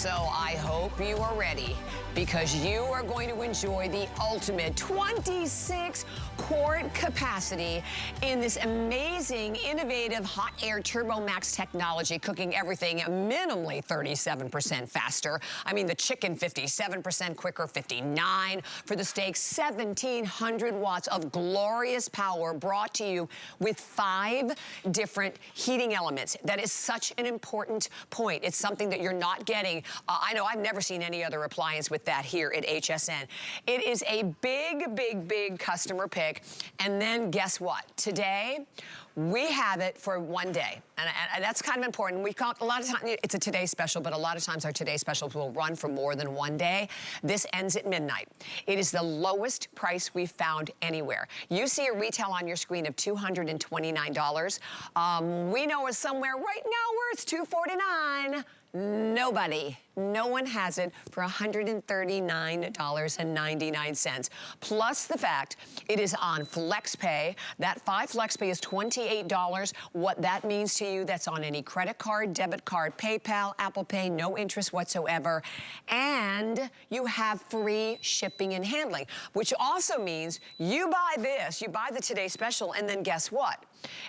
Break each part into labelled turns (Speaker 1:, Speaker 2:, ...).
Speaker 1: So I hope you are ready, because you are going to enjoy the ultimate 26-quart capacity in this amazing, innovative hot air turbo max technology, cooking everything minimally 37% faster. I mean, the chicken 57% quicker, 59 for the steak, 1,700 watts of glorious power brought to you with 5 different heating elements. That is such an important point. It's something that you're not getting. I know I've never seen any other appliance with that here at HSN. It is a big, big, big customer pick. And then guess what? Today, we have it for one day. And that's kind of important. We call it, a lot of times, it's a today special, but a lot of times our today specials will run for more than one day. This ends at midnight. It is the lowest price we've found anywhere. You see a retail on your screen of $229. We know it's somewhere right now where it's $249. Nobody, no one has it for $139.99. Plus the fact it is on FlexPay. That 5 FlexPay is $28. What that means to you, that's on any credit card, debit card, PayPal, Apple Pay, no interest whatsoever. And you have free shipping and handling, which also means you buy this, you buy the Today Special, and then guess what?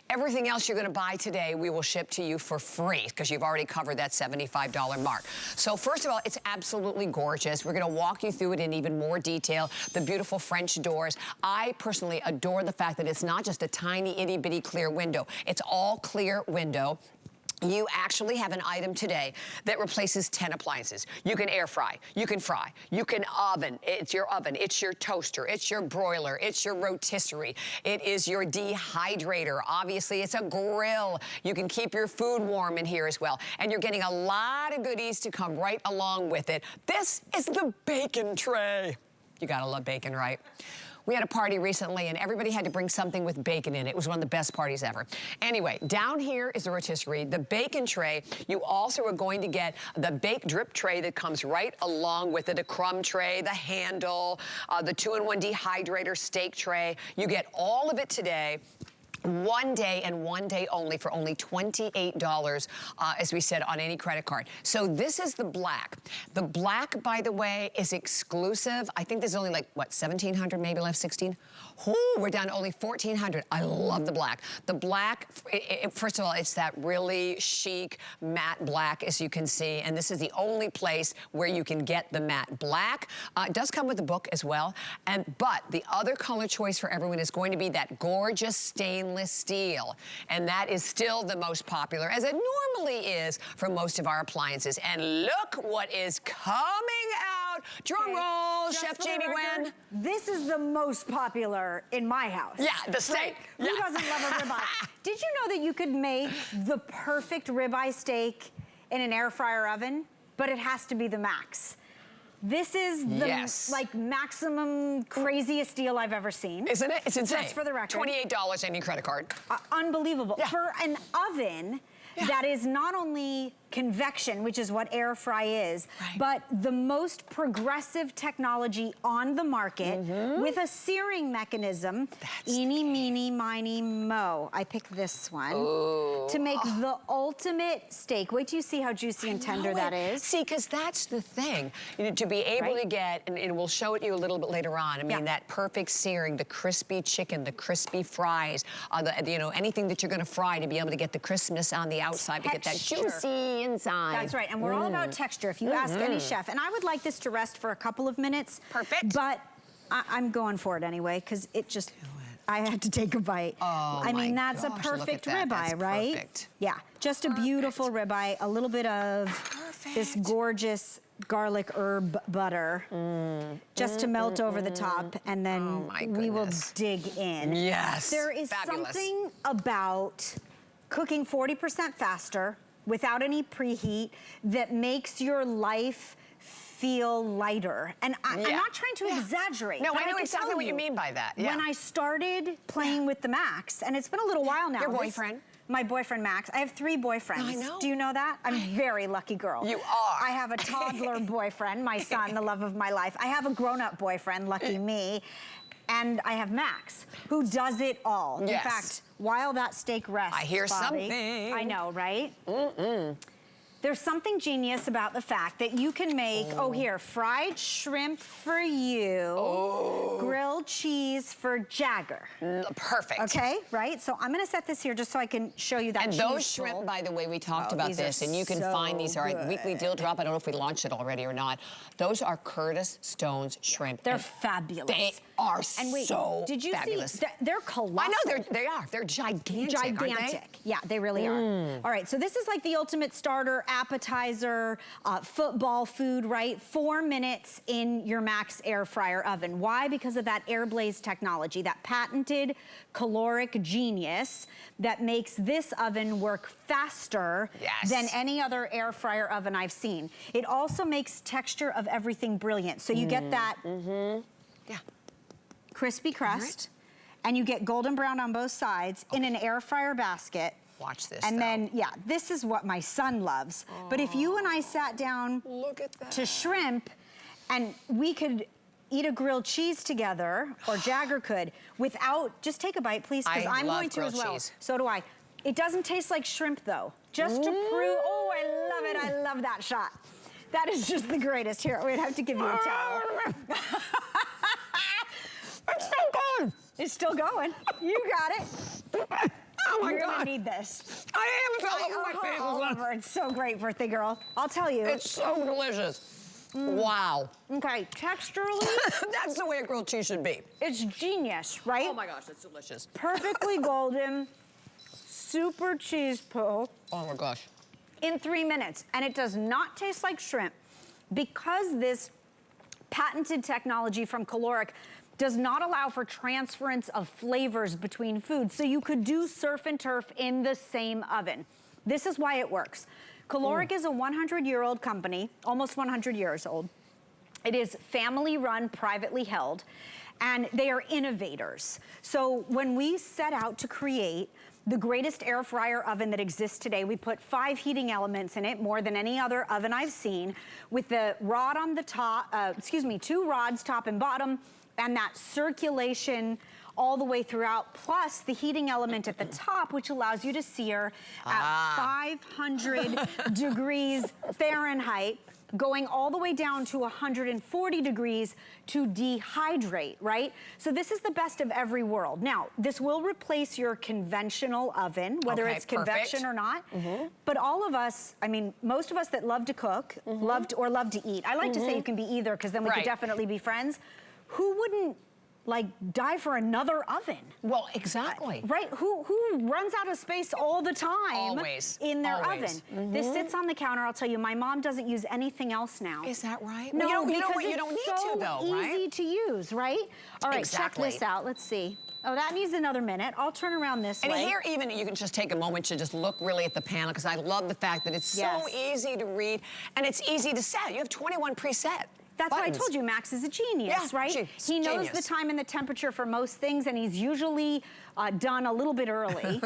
Speaker 1: Everything else you're gonna buy today, we will ship to you for free, because you've already covered that $75 mark. So first of all, it's absolutely gorgeous. We're gonna walk you through it in even more detail. The beautiful French doors. I personally adore the fact that it's not just a tiny itty bitty clear window. It's all clear window. You actually have an item today that replaces 10 appliances. You can air fry, you can fry, you can oven. It's your oven, it's your toaster, it's your broiler, it's your rotisserie, it is your dehydrator. Obviously, it's a grill. You can keep your food warm in here as well. And you're getting a lot of goodies to come right along with it. This is the bacon tray. You gotta love bacon, right? We had a party recently and everybody had to bring something with bacon in it. It was one of the best parties ever. Anyway, down here is the rotisserie, the bacon tray. You also are going to get the bake drip tray that comes right along with it, a crumb tray, the handle, the 2-in-1 dehydrator steak tray. You get all of it today. One day and one day only for only $28, as we said, on any credit card. So this is the black. The black, by the way, is exclusive. I think there's only like, what, 1,700 maybe left, 16? Ooh, we're down to only 1,400. I love the black. The black, first of all, it's that really chic matte black, as you can see, and this is the only place where you can get the matte black. It does come with a book as well, but the other color choice for everyone is going to be that gorgeous stainless steel, and that is still the most popular, as it normally is for most of our appliances. And look what is coming out. Drum roll, Chef Jamie Gwen.
Speaker 2: This is the most popular in my house.
Speaker 1: Yeah, the steak.
Speaker 2: Right? Who doesn't love a ribeye? Did you know that you could make the perfect ribeye steak in an air fryer oven? But it has to be the Maxx. This is the like maximum craziest deal I've ever seen.
Speaker 1: Isn't it? It's insane.
Speaker 2: Just for the record.
Speaker 1: $28 any credit card.
Speaker 2: Unbelievable.
Speaker 1: Yeah.
Speaker 2: For an oven that is not only convection, which is what air fry is, but the most progressive technology on the market with a searing mechanism. Eeny, meeny, miny, mo. I picked this one to make the ultimate steak. Wait till you see how juicy and tender that is.
Speaker 1: See, because that's the thing. You know, to be able to get, and we'll show it you a little bit later on, I mean, that perfect searing, the crispy chicken, the crispy fries, you know, anything that you're gonna fry to be able to get the crispness on the outside, to get that juicy inside.
Speaker 2: That's right, and we're all about texture. If you ask any chef, and I would like this to rest for a couple of minutes.
Speaker 1: Perfect.
Speaker 2: But I'm going for it anyway, because it just, I had to take a bite.
Speaker 1: Oh,
Speaker 2: I mean, that's a perfect ribeye, right?
Speaker 1: Perfect.
Speaker 2: Yeah, just a beautiful ribeye, a little bit of this gorgeous garlic herb butter, just to melt over the top, and then we will dig in.
Speaker 1: Yes,
Speaker 2: there is something about cooking 40% faster, without any preheat, that makes your life feel lighter. And I'm not trying to exaggerate.
Speaker 1: No, I know exactly what you mean by that.
Speaker 2: When I started playing with the Maxx, and it's been a little while now.
Speaker 1: Your boyfriend?
Speaker 2: My boyfriend, Max. I have 3 boyfriends.
Speaker 1: I know.
Speaker 2: Do you know that? I'm a very lucky girl.
Speaker 1: You are.
Speaker 2: I have a toddler boyfriend, my son, the love of my life. I have a grown-up boyfriend, lucky me. And I have Max, who does it all.
Speaker 1: Yes.
Speaker 2: In fact, while that steak rests,
Speaker 1: I hear
Speaker 2: Bobby,
Speaker 1: something.
Speaker 2: I know, right? There's something genius about the fact that you can make, here, fried shrimp for you, grilled cheese for Jagger.
Speaker 1: Perfect.
Speaker 2: Okay, right? So I'm gonna set this here just so I can show you that
Speaker 1: And
Speaker 2: cheese
Speaker 1: those shrimp,
Speaker 2: pull.
Speaker 1: by the way, we talked about this, and you can find these, our weekly deal drop. I don't know if we launched it already or not. Those are Curtis Stone's shrimp.
Speaker 2: They're fabulous.
Speaker 1: They are
Speaker 2: and wait,
Speaker 1: so
Speaker 2: did you
Speaker 1: fabulous.
Speaker 2: See, they're colossal.
Speaker 1: I know, they are. They're gigantic,
Speaker 2: Gigantic.
Speaker 1: aren't they?
Speaker 2: Yeah, they really are. All right, so this is like the ultimate starter, appetizer, football food, right? 4 minutes in your Maxx air fryer oven. Why? Because of that air blaze technology, that patented caloric genius that makes this oven work faster than any other air fryer oven I've seen. It also makes texture of everything brilliant. So you get that crispy crust, and you get golden brown on both sides in an air fryer basket.
Speaker 1: Watch this,
Speaker 2: And then, this is what my son loves. But if you and I sat down to shrimp, and we could eat a grilled cheese together, or Jagger could, without, just take a bite, please, because I'm going to as well.
Speaker 1: Cheese.
Speaker 2: So do I. It doesn't taste like shrimp, though. Just to prove, I love it. I love that shot. That is just the greatest. Here, we'd have to give you a towel.
Speaker 1: It's still going.
Speaker 2: It's still going. You got it.
Speaker 1: Oh my
Speaker 2: You're
Speaker 1: God.
Speaker 2: gonna need this.
Speaker 1: I am all over my face.
Speaker 2: All over. It's so great, birthday girl. I'll tell you.
Speaker 1: It's so delicious. Wow.
Speaker 2: Okay, texturally,
Speaker 1: That's the way a grilled cheese should be.
Speaker 2: it's genius, right?
Speaker 1: Oh my gosh, that's delicious.
Speaker 2: Perfectly golden, super cheese pull
Speaker 1: Oh my gosh.
Speaker 2: in 3 minutes. And it does not taste like shrimp because this patented technology from Kalorik does not allow for transference of flavors between foods. So you could do surf and turf in the same oven. This is why it works. Kalorik is a 100-year-old company, almost 100 years old. It is family run, privately held, and they are innovators. So when we set out to create the greatest air fryer oven that exists today, we put 5 heating elements in it, more than any other oven I've seen, with the rod on the top, 2 rods, top and bottom, and that circulation all the way throughout, plus the heating element at the top, which allows you to sear at 500 degrees Fahrenheit, going all the way down to 140 degrees to dehydrate, right? So this is the best of every world. Now, this will replace your conventional oven, whether it's convection or not. But all of us, I mean, most of us that love to cook, love to eat. I like to say you can be either, because then we could definitely be friends. Who wouldn't like die for another oven?
Speaker 1: Well, exactly.
Speaker 2: Right? Who runs out of space all the time in their oven? This sits on the counter. I'll tell you, my mom doesn't use anything else now.
Speaker 1: Is that right?
Speaker 2: No,
Speaker 1: Well,
Speaker 2: because
Speaker 1: you don't need
Speaker 2: it's
Speaker 1: to, though, right?
Speaker 2: easy to use, right? All right, check this out. Let's see. Oh, that needs another minute. I'll turn around this way.
Speaker 1: And here, even you can just take a moment to just look really at the panel, because I love the fact that it's so easy to read and it's easy to set. You have 21 preset.
Speaker 2: That's why I told you Max is a genius, right? He knows the time and the temperature for most things, and he's usually done a little bit early.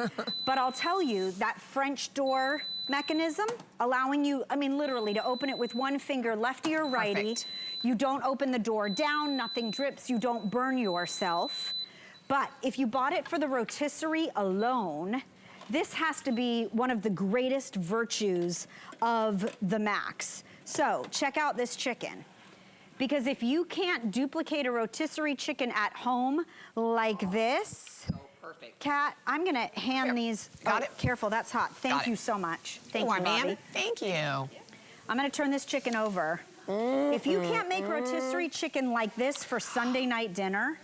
Speaker 2: But I'll tell you, that French door mechanism, allowing you, I mean, literally to open it with one finger, lefty or righty. You don't open the door down, nothing drips, you don't burn yourself. But if you bought it for the rotisserie alone, this has to be one of the greatest virtues of the Maxx. So check out this chicken. Because if you can't duplicate a rotisserie chicken at home like this, Kat, I'm gonna hand these.
Speaker 1: Got it.
Speaker 2: Careful, that's hot. Thank you so much. Thank you, Bobby.
Speaker 1: Thank you.
Speaker 2: I'm gonna turn this chicken over. If you can't make rotisserie chicken like this for Sunday night dinner,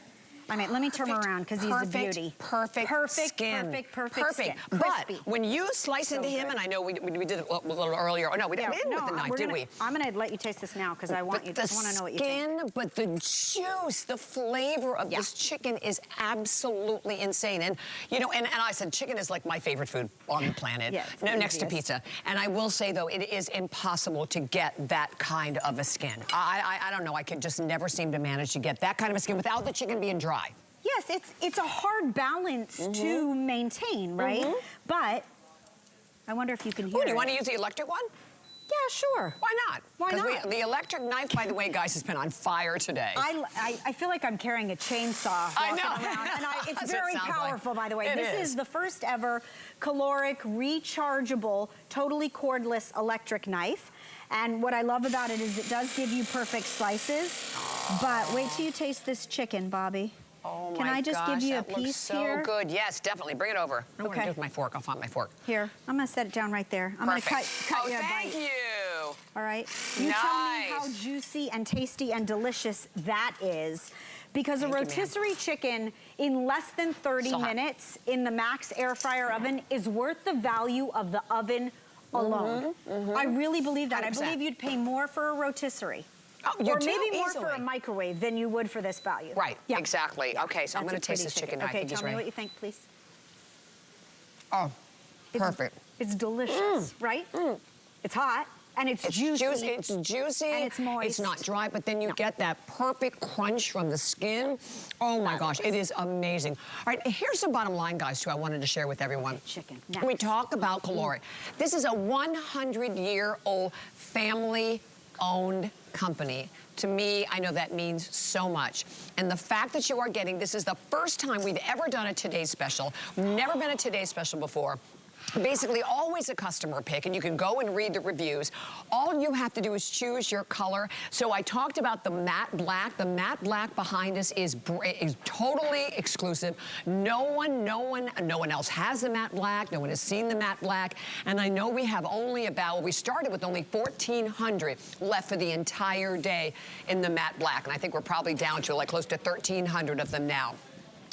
Speaker 2: I mean, let me turn him around because he's a beauty.
Speaker 1: Perfect skin.
Speaker 2: Perfect skin.
Speaker 1: But
Speaker 2: Crispy.
Speaker 1: when you slice into him, and I know we did it a little earlier. Oh, no, we didn't with the knife, did we?
Speaker 2: I'm going to let you taste this now because I want to know what you think.
Speaker 1: But the juice, the flavor of this chicken is absolutely insane. And, you know, and I said chicken is like my favorite food on the planet, next to pizza. And I will say, though, it is impossible to get that kind of a skin. I don't know. I could just never seem to manage to get that kind of a skin without the chicken being dry.
Speaker 2: Yes, it's a hard balance to maintain, right? But I wonder if you can hear
Speaker 1: Do you want to use the electric one?
Speaker 2: Yeah, sure.
Speaker 1: Why not?
Speaker 2: Why not?
Speaker 1: The electric knife, by the way, guys, has been on fire today.
Speaker 2: I feel like I'm carrying a chainsaw walking around. And it's very powerful, by the way. This is the first ever Kalorik rechargeable, totally cordless electric knife. And what I love about it is it does give you perfect slices. But wait till you taste this chicken, Bobby.
Speaker 1: Oh my
Speaker 2: Can I just give you a piece here?
Speaker 1: So good. Yes, definitely. Bring it over. I don't want to do with my fork. I'll find my fork.
Speaker 2: Here, I'm gonna set it down right there. I'm gonna cut you a bite.
Speaker 1: Thank you.
Speaker 2: All right. You tell me how juicy and tasty and delicious that is. Because a rotisserie chicken in less than 30 minutes in the Maxx air fryer oven is worth the value of the oven alone. I really believe that. 100%. I believe you'd pay more for a rotisserie. Or maybe more for a microwave than you would for this value.
Speaker 1: Right, exactly. Okay, so I'm going to taste this chicken now.
Speaker 2: Okay, tell me what you think, please.
Speaker 1: Oh, perfect.
Speaker 2: It's delicious, right? It's hot. And it's juicy.
Speaker 1: It's juicy.
Speaker 2: And it's moist.
Speaker 1: It's not dry, but then you get that perfect crunch from the skin. Oh my gosh, it is amazing. All right, here's the bottom line, guys, too, I wanted to share with everyone.
Speaker 2: Chicken.
Speaker 1: We talk about Kalorik. This is a 100-year-old family-owned company. To me, I know that means so much. And the fact that you are getting, this is the first time we've ever done a Today's Special. Never been a Today's Special before. Basically, always a customer pick, and you can go and read the reviews. All you have to do is choose your color. So I talked about the matte black. The matte black behind us is totally exclusive. No one else has the matte black. No one has seen the matte black. And I know we have only about, we started with only 1,400 left for the entire day in the matte black. And I think we're probably down to like close to 1,300 of them now.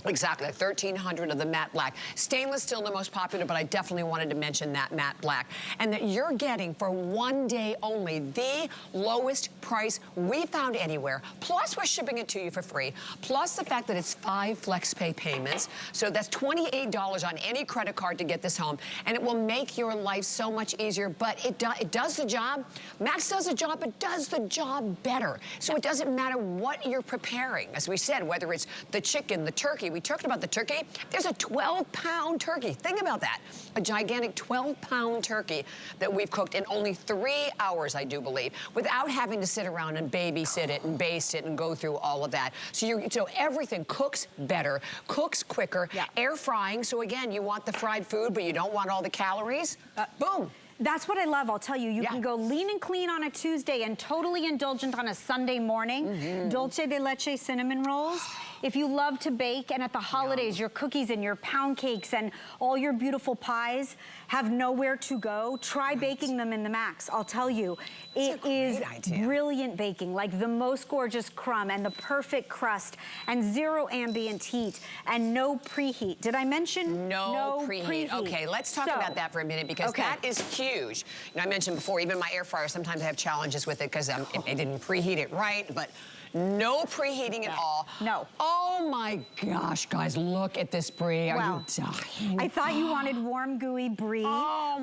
Speaker 1: Exactly, 1,300 of the matte black. Stainless still the most popular, but I definitely wanted to mention that matte black. And that you're getting for one day only the lowest price we found anywhere. Plus, we're shipping it to you for free. Plus the fact that it's 5 flex pay payments. So that's $28 on any credit card to get this home. And it will make your life so much easier. But it does the job. Maxx does the job, but does the job better. So it doesn't matter what you're preparing. As we said, whether it's the chicken, the turkey. We talked about the turkey. There's a 12-pound turkey. Think about that. A gigantic 12-pound turkey that we've cooked in only 3 hours, I do believe, without having to sit around and babysit it and baste it and go through all of that. So everything cooks better, cooks quicker, air frying. So again, you want the fried food, but you don't want all the calories. Boom.
Speaker 2: That's what I love, I'll tell you. You can go lean and clean on a Tuesday and totally indulgent on a Sunday morning. Dulce de leche cinnamon rolls. If you love to bake, and at the holidays, your cookies and your pound cakes and all your beautiful pies have nowhere to go, try baking them in the Maxx. I'll tell you, it is brilliant baking, like the most gorgeous crumb and the perfect crust and 0 ambient heat and no preheat. Did I mention no preheat?
Speaker 1: Okay, let's talk about that for a minute because that is huge. You know, I mentioned before, even my air fryer, sometimes I have challenges with it because I didn't preheat it right, but no preheating at all.
Speaker 2: No.
Speaker 1: Oh my gosh, guys, look at this brie. Are you dying?
Speaker 2: I thought you wanted warm, gooey brie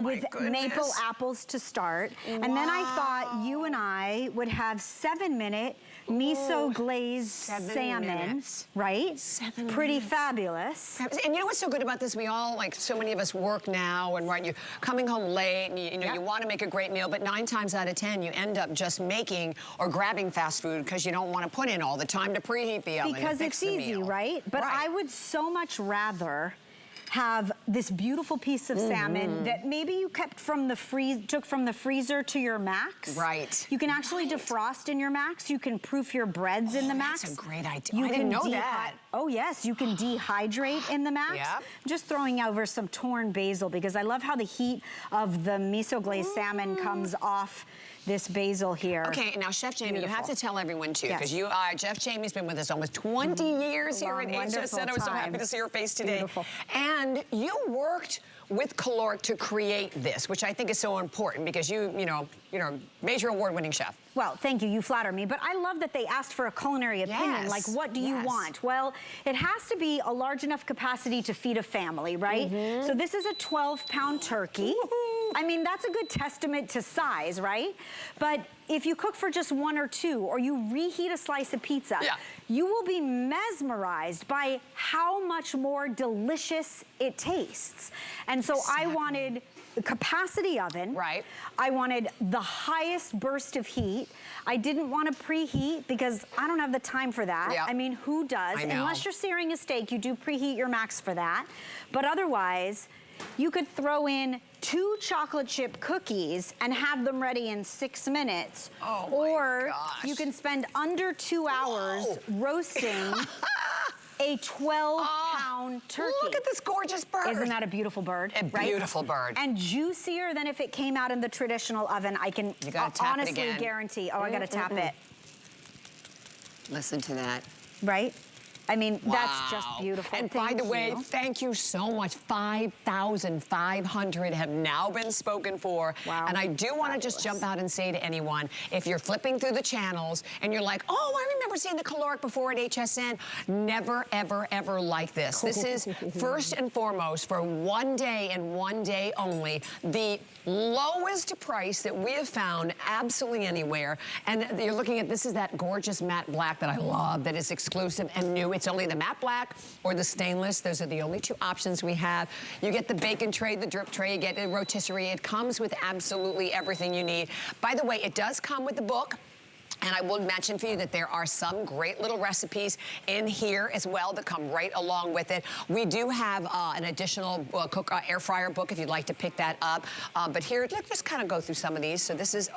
Speaker 2: with maple apples to start. And then I thought you and I would have 7-minute miso glazed salmon, right? Pretty fabulous.
Speaker 1: And you know what's so good about this? We all, like so many of us work now and you're coming home late and you want to make a great meal, but 9 times out of 10 you end up just making or grabbing fast food because you don't want to put in all the time to preheat the oven.
Speaker 2: Because it's easy, right? But I would so much rather have this beautiful piece of salmon that maybe you kept from the took from the freezer to your Maxx.
Speaker 1: Right.
Speaker 2: You can actually defrost in your Maxx. You can proof your breads in the Maxx.
Speaker 1: That's a great idea. I didn't know that.
Speaker 2: Oh yes, you can dehydrate in the Maxx. I'm just throwing over some torn basil because I love how the heat of the miso glazed salmon comes off this basil here.
Speaker 1: Okay, now Chef Jamie, you have to tell everyone too, because Chef Jamie's been with us almost 20 years here at Accesso. I was so happy to see her face today.
Speaker 2: Beautiful.
Speaker 1: And you worked with Kalorik to create this, which I think is so important because you're a major award-winning chef.
Speaker 2: Well, thank you. You flatter me. But I love that they asked for a culinary opinion. Like, what do you want? Well, it has to be a large enough capacity to feed a family, right? So this is a 12-pound turkey. I mean, that's a good testament to size, right? But if you cook for just 1 or 2, or you reheat a slice of pizza, you will be mesmerized by how much more delicious it tastes. And so I wanted the capacity oven.
Speaker 1: Right.
Speaker 2: I wanted the highest burst of heat. I didn't want to preheat because I don't have the time for that. I mean, who does? Unless you're searing a steak, you do preheat your Maxx for that. But otherwise, you could throw in 2 chocolate chip cookies and have them ready in 6 minutes. Or you can spend under 2 hours roasting a 12-pound turkey.
Speaker 1: Look at this gorgeous bird.
Speaker 2: Isn't that a beautiful bird?
Speaker 1: A beautiful bird.
Speaker 2: And juicier than if it came out in the traditional oven. I can honestly guarantee. Oh, I gotta tap it.
Speaker 1: Listen to that.
Speaker 2: Right? I mean, that's just beautiful.
Speaker 1: And by the way, thank you so much. 5,500 have now been spoken for. And I do want to just jump out and say to anyone, if you're flipping through the channels and you're like, oh, I remember seeing the Kalorik before at HSN, never, ever, ever like this. This is first and foremost for one day and one day only, the lowest price that we have found absolutely anywhere. And you're looking at, this is that gorgeous matte black that I love, that is exclusive and new. It's only the matte black or the stainless. Those are the only 2 options we have. You get the bacon tray, the drip tray, you get a rotisserie. It comes with absolutely everything you need. By the way, it does come with the book. And I will mention for you that there are some great little recipes in here as well that come right along with it. We do have an additional air fryer book if you'd like to pick that up. But here, let's just kind of go through some of these. So this is,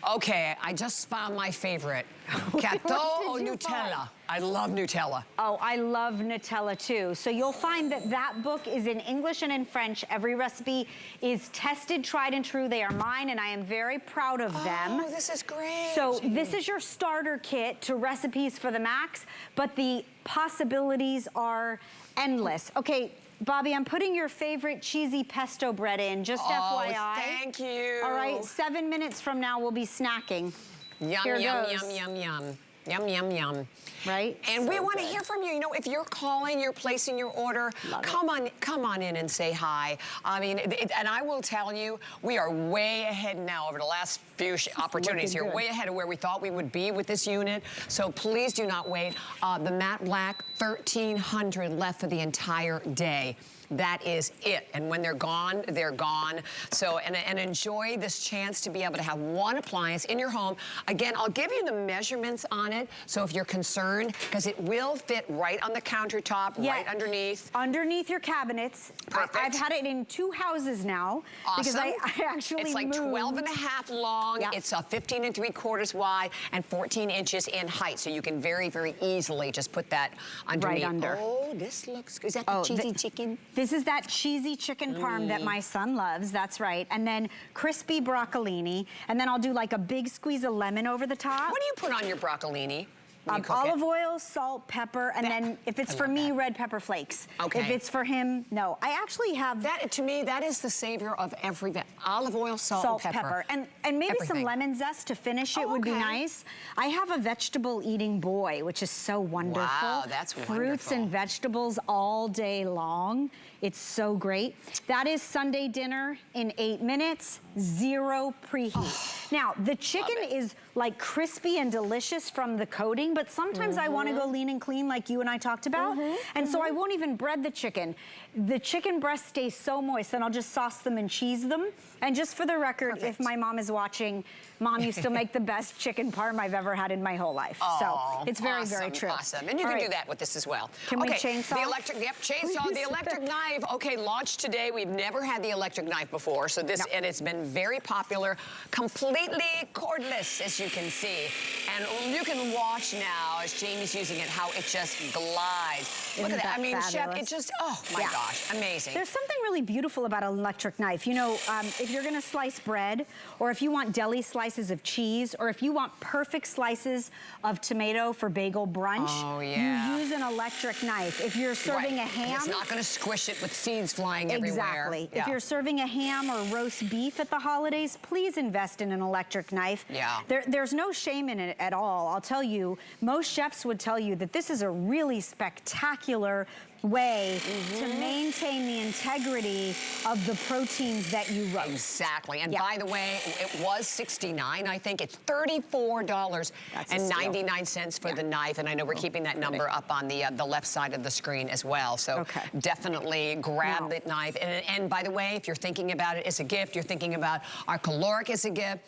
Speaker 1: okay, I just found my favorite. Gâteau au Nutella. I love Nutella. Oh, I love Nutella too. So you'll find that that book is in English and in French. Every recipe is tested, tried and true. They are mine and I am very proud of them. Oh, this is great. So this is your starter kit to recipes for the Maxx, but the possibilities are endless. Okay, Bobby, I'm putting your favorite cheesy pesto bread in, just FYI. Thank you. All right, 7 minutes from now we'll be snacking. Yum, yum, yum, yum, yum. Yum, yum, yum. Right? And we want to hear from you. You know, if you're calling, you're placing your order, come on in and say hi. I mean, and I will tell you, we are way ahead now over the last few opportunities here, way ahead of where we thought we would be with this unit. So please do not wait. The matte black, 1,300 left for the entire day. That is it. And when they're gone, they're gone. So, and enjoy this chance to be able to have one appliance in your home. Again, I'll give you the measurements on it. So if you're concerned, because it will fit right on the countertop, right underneath. Underneath your cabinets. Perfect. I've had it in 2 houses now. Awesome. Because I actually moved. It's like 12 and a half long. Yep. It's 15 3/4 wide and 14 inches in height. So you can very, very easily just put that underneath. Right under. Oh, this looks good. Is that the cheesy chicken? This is that cheesy chicken parm that my son loves, that's right. And then crispy broccolini. And then I'll do like a big squeeze of lemon over the top. What do you put on your broccolini? Olive oil, salt, pepper, and then if it's for me, red pepper flakes. Okay. If it's for him, no. I actually have... That, to me, that is the savior of every... Olive oil, salt, and pepper. And maybe some lemon zest to finish it would be nice. I have a vegetable eating boy, which is so wonderful. Wow, that's wonderful. Fruits and vegetables all day long. It's so great. That is Sunday dinner in 8 minutes, 0 preheat. Now, the chicken is like crispy and delicious from the coating, but sometimes I want to go lean and clean like you and I talked about. And so I won't even bread the chicken. The chicken breasts stay so moist, and I'll just sauce them and cheese them. And just for the record, if my mom is watching, Mom used to make the best chicken parm I've ever had in my whole life. So it's very, very true. Awesome. And you can do that with this as well. Can we chainsaw? The electric, chainsaw, the electric knife. Okay, launched today. We've never had the electric knife before. So this, and it's been very popular. Completely cordless, as you can see. And you can watch now, as Jamie's using it, how it just glides. Look at that. I mean, fabulous? Chef, it just, oh my gosh, amazing. There's something really beautiful about an electric knife. You know, if you're gonna slice bread, or if you want deli slices of cheese, or if you want perfect slices of tomato for bagel brunch, you use an electric knife. If you're serving a ham. It's not gonna squish it with seeds flying everywhere. Exactly. If you're serving a ham or roast beef at the holidays, please invest in an electric knife. There's no shame in it at all. I'll tell you, most chefs would tell you that this is a really spectacular
Speaker 2: way to maintain the integrity of the proteins that you roast.
Speaker 1: Exactly. And by the way, it was $69. I think it's $34.99 for the knife. And I know we're keeping that number up on the left side of the screen as well. So definitely grab the knife. And by the way, if you're thinking about it as a gift, you're thinking about our Kalorik as a gift,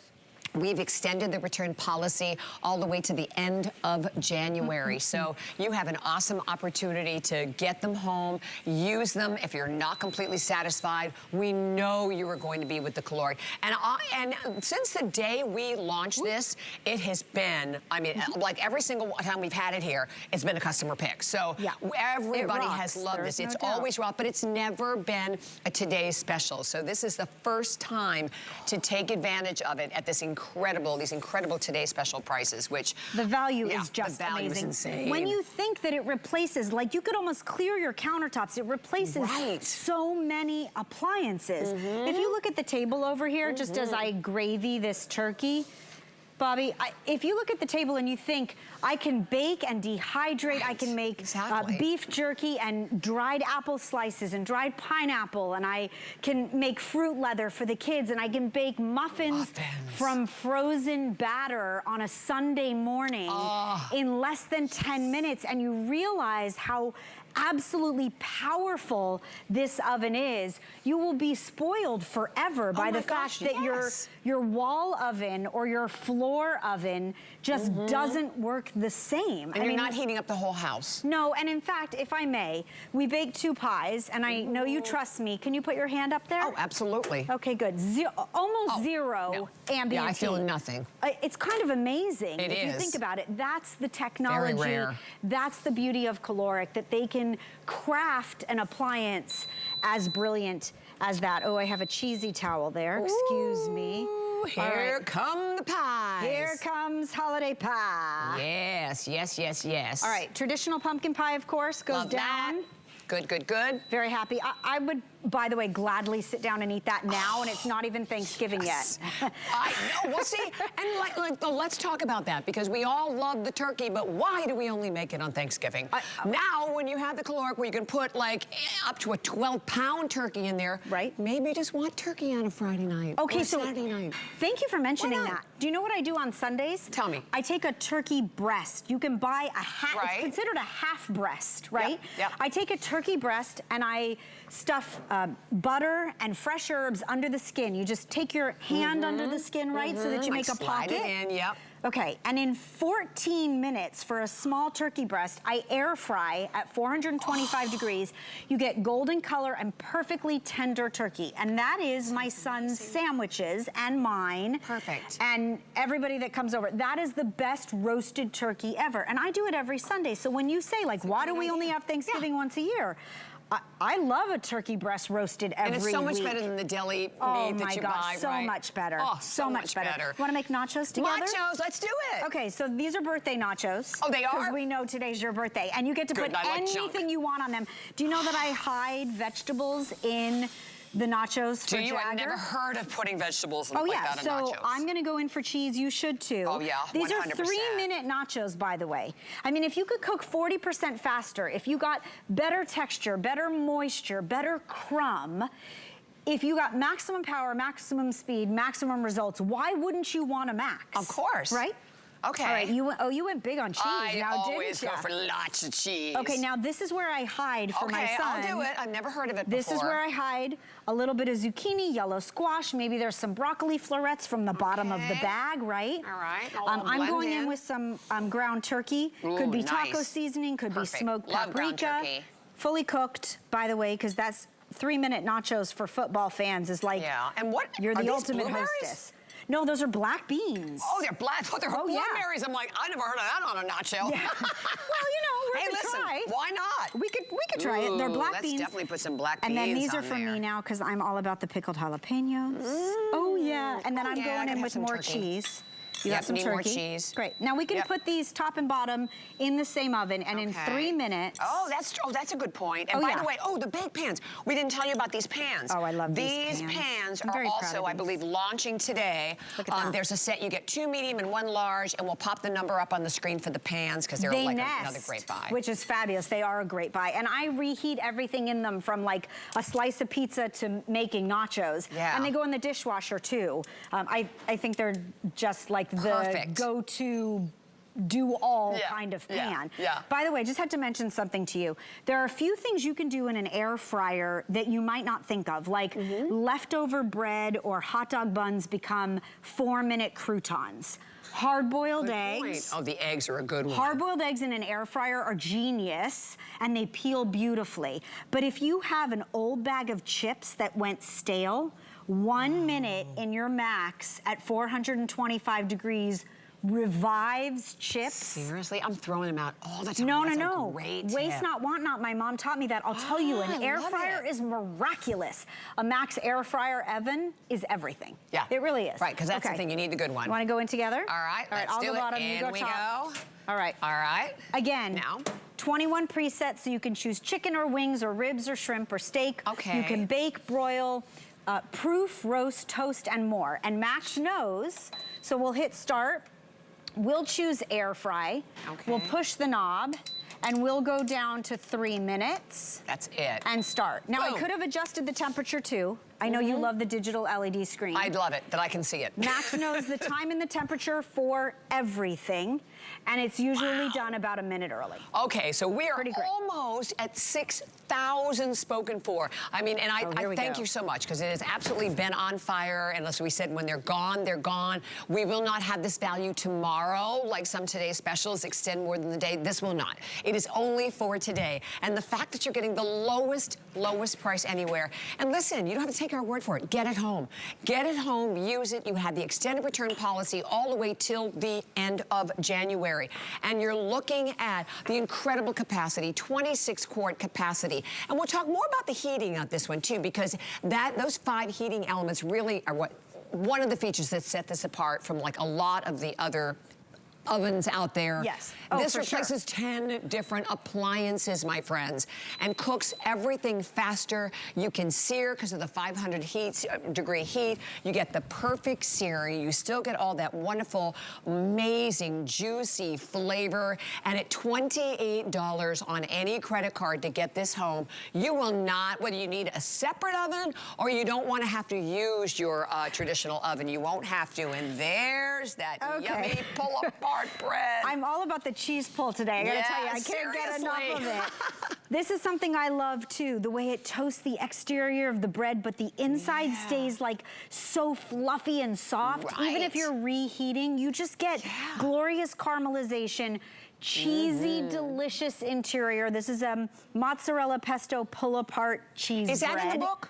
Speaker 1: we've extended the return policy all the way to the end of January. So you have an awesome opportunity to get them home, use them. If you're not completely satisfied, we know you are going to be with the Kalorik. And since the day we launched this, it has been, I mean, like every single time we've had it here, it's been a customer pick. So everybody has loved this. It's always raw, but it's never been a today's special. So this is the first time to take advantage of it at this these incredible Today Special prices, which
Speaker 2: the value is just
Speaker 1: the value
Speaker 2: amazing.
Speaker 1: is insane.
Speaker 2: When you think that it replaces, like you could almost clear your countertops, it replaces so many appliances. If you look at the table over here, just as I gravy this turkey, Bobby, if you look at the table and you think, I can bake and dehydrate, I can make beef jerky and dried apple slices and dried pineapple, and I can make fruit leather for the kids, and I can bake muffins from frozen batter on a Sunday morning in less than 10 minutes, and you realize how absolutely powerful this oven is, you will be spoiled forever by the fact that your wall oven or your floor oven just doesn't work the same.
Speaker 1: And you're not heating up the whole house.
Speaker 2: No, and in fact, if I may, we baked 2 pies, and I know you trust me. Can you put your hand up there?
Speaker 1: Oh, absolutely.
Speaker 2: Okay, good. Almost zero ambient
Speaker 1: Yeah, I feel
Speaker 2: heat.
Speaker 1: nothing.
Speaker 2: It's kind of amazing.
Speaker 1: If
Speaker 2: you think about it. That's the technology.
Speaker 1: Very rare.
Speaker 2: That's the beauty of Kalorik, that they can craft an appliance as brilliant as that. Oh, I have a cheesy towel there. Excuse me.
Speaker 1: Here come the pies.
Speaker 2: Here comes holiday pie.
Speaker 1: Yes, yes, yes, yes.
Speaker 2: All right, traditional pumpkin pie, of course, goes down.
Speaker 1: That. Good, good, good.
Speaker 2: Very happy. I would, by the way, gladly sit down and eat that now, and it's not even Thanksgiving yet.
Speaker 1: I know. Well, see, and let's talk about that, because we all love the turkey, but why do we only make it on Thanksgiving? Now, when you have the Kalorik, where you can put like up to a 12-pound turkey in there, maybe you just want turkey on a Friday night or Saturday night.
Speaker 2: Thank you for mentioning that. Do you know what I do on Sundays?
Speaker 1: Tell me.
Speaker 2: I take a turkey breast. You can buy a half, it's considered a half breast, right?
Speaker 1: Yep.
Speaker 2: I take a turkey breast and I stuff butter and fresh herbs under the skin. You just take your hand under the skin, right? So that you make a pocket.
Speaker 1: Slide it in,
Speaker 2: Okay, and in 14 minutes for a small turkey breast, I air fry at 425 degrees. You get golden color and perfectly tender turkey. And that is my son's sandwiches and mine.
Speaker 1: Perfect.
Speaker 2: And everybody that comes over. That is the best roasted turkey ever. And I do it every Sunday. So when you say, like, why do we only have Thanksgiving once a year? I love a turkey breast roasted every week.
Speaker 1: And it's so much better than the deli meat that you buy,
Speaker 2: so much better.
Speaker 1: Oh,
Speaker 2: so much better. Want to make nachos together?
Speaker 1: Nachos, let's do it.
Speaker 2: Okay, so these are birthday nachos.
Speaker 1: Oh, they are?
Speaker 2: Because we know today's your birthday. And you get to put anything you want on them. Do you know that I hide vegetables in the nachos for Jagger?
Speaker 1: I've never heard of putting vegetables like that in nachos.
Speaker 2: So I'm gonna go in for cheese, you should too.
Speaker 1: Oh yeah, 100%.
Speaker 2: These are 3-minute nachos, by the way. I mean, if you could cook 40% faster, if you got better texture, better moisture, better crumb, if you got maximum power, maximum speed, maximum results, why wouldn't you want a Max?
Speaker 1: Of course.
Speaker 2: Right?
Speaker 1: Okay.
Speaker 2: All right, you went big on cheese now, didn't you?
Speaker 1: I always go for lots of cheese.
Speaker 2: Okay, now this is where I hide for my son.
Speaker 1: Okay, I'll do it. I've never heard of it before.
Speaker 2: This is where I hide a little bit of zucchini, yellow squash, maybe there's some broccoli florets from the bottom of the bag, right?
Speaker 1: All right,
Speaker 2: I'm going in with some ground turkey.
Speaker 1: Ooh,
Speaker 2: could be taco seasoning, could be smoked paprika. Fully cooked, by by the way, because that's 3-minute nachos for football fans is like,
Speaker 1: and what,
Speaker 2: you're the ultimate hostess. No, those are black beans.
Speaker 1: Oh, they're black. Oh, they're blueberries. I'm like, I never heard of that on a nacho.
Speaker 2: Yeah. Well, you know, we could try.
Speaker 1: Why not?
Speaker 2: We could try it. They're black beans.
Speaker 1: Let's definitely put some black beans
Speaker 2: on there. And then these are for
Speaker 1: me
Speaker 2: now because I'm all about the pickled jalapenos. Oh yeah. And then I'm going in with more cheese. You got some
Speaker 1: need
Speaker 2: turkey.
Speaker 1: more cheese.
Speaker 2: Great. Now we can put these top and bottom in the same oven, and in 3 minutes.
Speaker 1: Oh, that's a good point. And by the way, the bake pans. We didn't tell you about these pans.
Speaker 2: Oh, I love
Speaker 1: these pans.
Speaker 2: I'm
Speaker 1: are also, I believe, launching today.
Speaker 2: Look at that.
Speaker 1: There's a set. You get 2 medium and 1 large, and we'll pop the number up on the screen for the pans because they're like another great buy.
Speaker 2: Which is fabulous. They are a great buy. And I reheat everything in them, from like a slice of pizza to making nachos.
Speaker 1: Yeah.
Speaker 2: And they go in the dishwasher too. I think they're just like the go-to do-all kind of pan. By the way, I just had to mention something to you. There are a few things you can do in an air fryer that you might not think of, like leftover bread or hot dog buns become 4-minute croutons. Hard-boiled eggs.
Speaker 1: Oh, the eggs are a good one.
Speaker 2: Hard-boiled eggs in an air fryer are genius, and they peel beautifully. But if you have an old bag of chips that went stale, 1 minute in your Maxx at 425 degrees revives chips.
Speaker 1: Seriously? I'm throwing them out all the time.
Speaker 2: No.
Speaker 1: Great
Speaker 2: Waste
Speaker 1: tip.
Speaker 2: not, want not. My mom taught me that. I'll tell you, an air fryer is miraculous. A Maxx air fryer oven is everything.
Speaker 1: Yeah.
Speaker 2: It really is.
Speaker 1: Right, because that's the thing. You need the good one.
Speaker 2: You want to go in together?
Speaker 1: All right,
Speaker 2: I'll go bottom, you go top. All right.
Speaker 1: All right.
Speaker 2: Again,
Speaker 1: now
Speaker 2: 21 presets, so you can choose chicken or wings or ribs or shrimp or steak.
Speaker 1: Okay.
Speaker 2: You can bake, broil, proof, roast, toast, and more. And Maxx knows, so we'll hit start. We'll choose air fry. We'll push the knob, and we'll go down to 3 minutes.
Speaker 1: That's it.
Speaker 2: And start. Now, I could have adjusted the temperature too. I know you love the digital LED screen.
Speaker 1: I'd love it, that I can see it.
Speaker 2: Maxx knows the time and the temperature for everything, and it's usually done about a minute early.
Speaker 1: Okay, so we are almost at 6,000 spoken for. I mean, and I thank you so much, because it has absolutely been on fire. And as we said, when they're gone, they're gone. We will not have this value tomorrow, like some today's specials extend more than the day. This will not. It is only for today. And the fact that you're getting the lowest price anywhere. And listen, you don't have to take our word for it. Get it home. Get it home, use it. You have the extended return policy all the way till the end of January. And you're looking at the incredible capacity, 26-quart capacity. And we'll talk more about the heating on this one too, because those 5 heating elements really are one of the features that set this apart from like a lot of the other ovens out there.
Speaker 2: Yes.
Speaker 1: This replaces 10 different appliances, my friends, and cooks everything faster. You can sear because of the 500-degree heat. You get the perfect searing. You still get all that wonderful, amazing, juicy flavor. And at $28 on any credit card to get this home, you will not, whether you need a separate oven or you don't want to have to use your traditional oven, you won't have to. And there's that yummy pull-apart bread.
Speaker 2: I'm all about the cheese pull today. I gotta tell you, I can't get enough of it. This is something I love too, the way it toasts the exterior of the bread, but the inside stays like so fluffy and soft. Even if you're reheating, you just get glorious caramelization, cheesy, delicious interior. This is a mozzarella pesto pull-apart cheese bread.
Speaker 1: Is that in the book?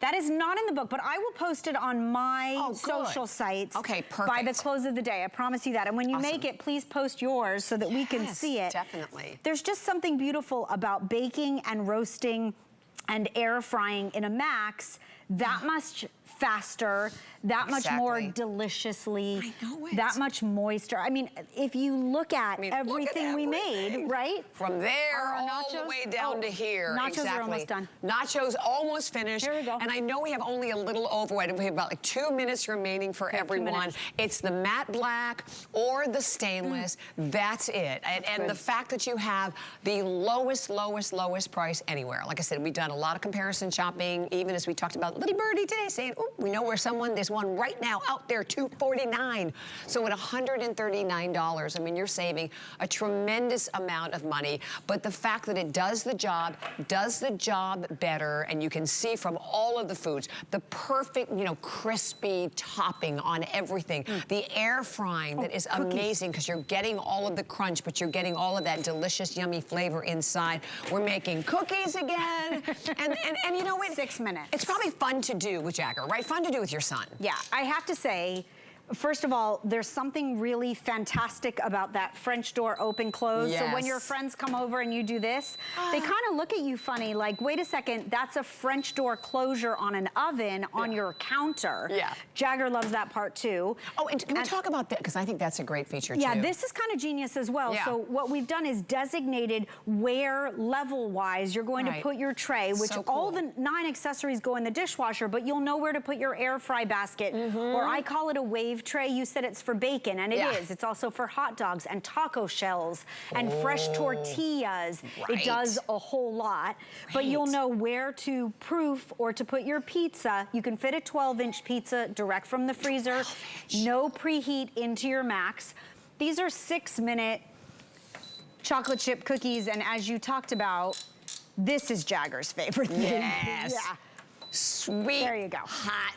Speaker 2: That is not in the book, but I will post it on my social sites by the close of the day. I promise you that. And when you make it, please post yours so that we can see it.
Speaker 1: Definitely.
Speaker 2: There's just something beautiful about baking and roasting and air frying in a Maxx that much faster, that much more deliciously, that much moister. I mean, if you look at everything we made, right?
Speaker 1: From there all the way down to here.
Speaker 2: Nachos are almost done.
Speaker 1: Nachos almost finished.
Speaker 2: Here we go.
Speaker 1: And I know we have only a little over. We have about like 2 minutes remaining for everyone. It's the matte black or the stainless. That's it. And the fact that you have the lowest price anywhere. Like I said, we've done a lot of comparison shopping, even as we talked about Little Birdie today saying, oh, we know where there's one right now out there, $249. So at $139, I mean, you're saving a tremendous amount of money. But the fact that it does the job better, and you can see from all of the foods, the perfect, crispy topping on everything. The air frying that is amazing because you're getting all of the crunch, but you're getting all of that delicious, yummy flavor inside. We're making cookies again. and you know what?
Speaker 2: 6 minutes.
Speaker 1: It's probably fun to do with Jagger, right? Fun to do with your son.
Speaker 2: Yeah, I have to say, First of all, there's something really fantastic about that French door open close.
Speaker 1: Yes.
Speaker 2: So when your friends come over and you do this, they kind of look at you funny, like, wait a second, that's a French door closure on an oven on your counter.
Speaker 1: Yeah.
Speaker 2: Jagger loves that part too.
Speaker 1: Oh, and can we talk about that? Because I think that's a great feature too.
Speaker 2: Yeah, this is kind of genius as well.
Speaker 1: Yeah.
Speaker 2: So what we've done is designated where level-wise you're going to put your tray, which
Speaker 1: So cool.
Speaker 2: all the 9 accessories go in the dishwasher, but you'll know where to put your air fry basket, or I call it a wave tray. You said it's for bacon, and it is. It's also for hot dogs and taco shells and fresh tortillas. It does a whole lot, but you'll know where to proof or to put your pizza. You can fit a 12-inch pizza direct from the freezer, no preheat into your Maxx. These are 6-minute chocolate chip cookies, and as you talked about, this is Jagger's favorite thing.
Speaker 1: Yes.
Speaker 2: Yeah.
Speaker 1: Sweet,
Speaker 2: there you go.
Speaker 1: hot,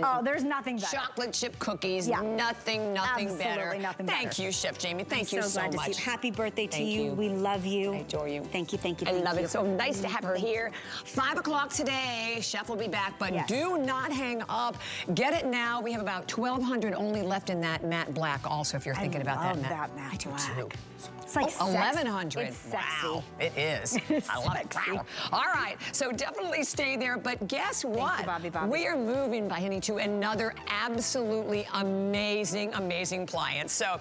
Speaker 2: oh, there's nothing better.
Speaker 1: Chocolate chip cookies, nothing
Speaker 2: Absolutely
Speaker 1: better.
Speaker 2: Nothing better.
Speaker 1: Thank you, Chef Jamie. Thank you
Speaker 2: so
Speaker 1: so
Speaker 2: glad
Speaker 1: much.
Speaker 2: To see you. Happy birthday to
Speaker 1: Thank
Speaker 2: you. We love you.
Speaker 1: I adore you.
Speaker 2: Thank you, thank you,
Speaker 1: I
Speaker 2: thank
Speaker 1: love
Speaker 2: you.
Speaker 1: it. So nice to have her here. 5 o'clock today. Chef will be back, but do not hang up. Get it now. We have about 1,200 only left in that matte black also, if you're thinking about that matte.
Speaker 2: I do
Speaker 1: black.
Speaker 2: too. It's like
Speaker 1: 1,100.
Speaker 2: It's sexy.
Speaker 1: Wow, it is. I love it. Wow. All right, so definitely stay there. But guess what?
Speaker 2: Thank you, Bobby.
Speaker 1: We are moving, by Henny, to another absolutely amazing, amazing appliance. So,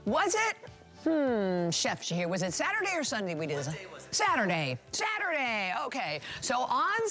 Speaker 1: was it? Chef here. Was it Saturday or Sunday we did this? Saturday. Saturday. Okay. So on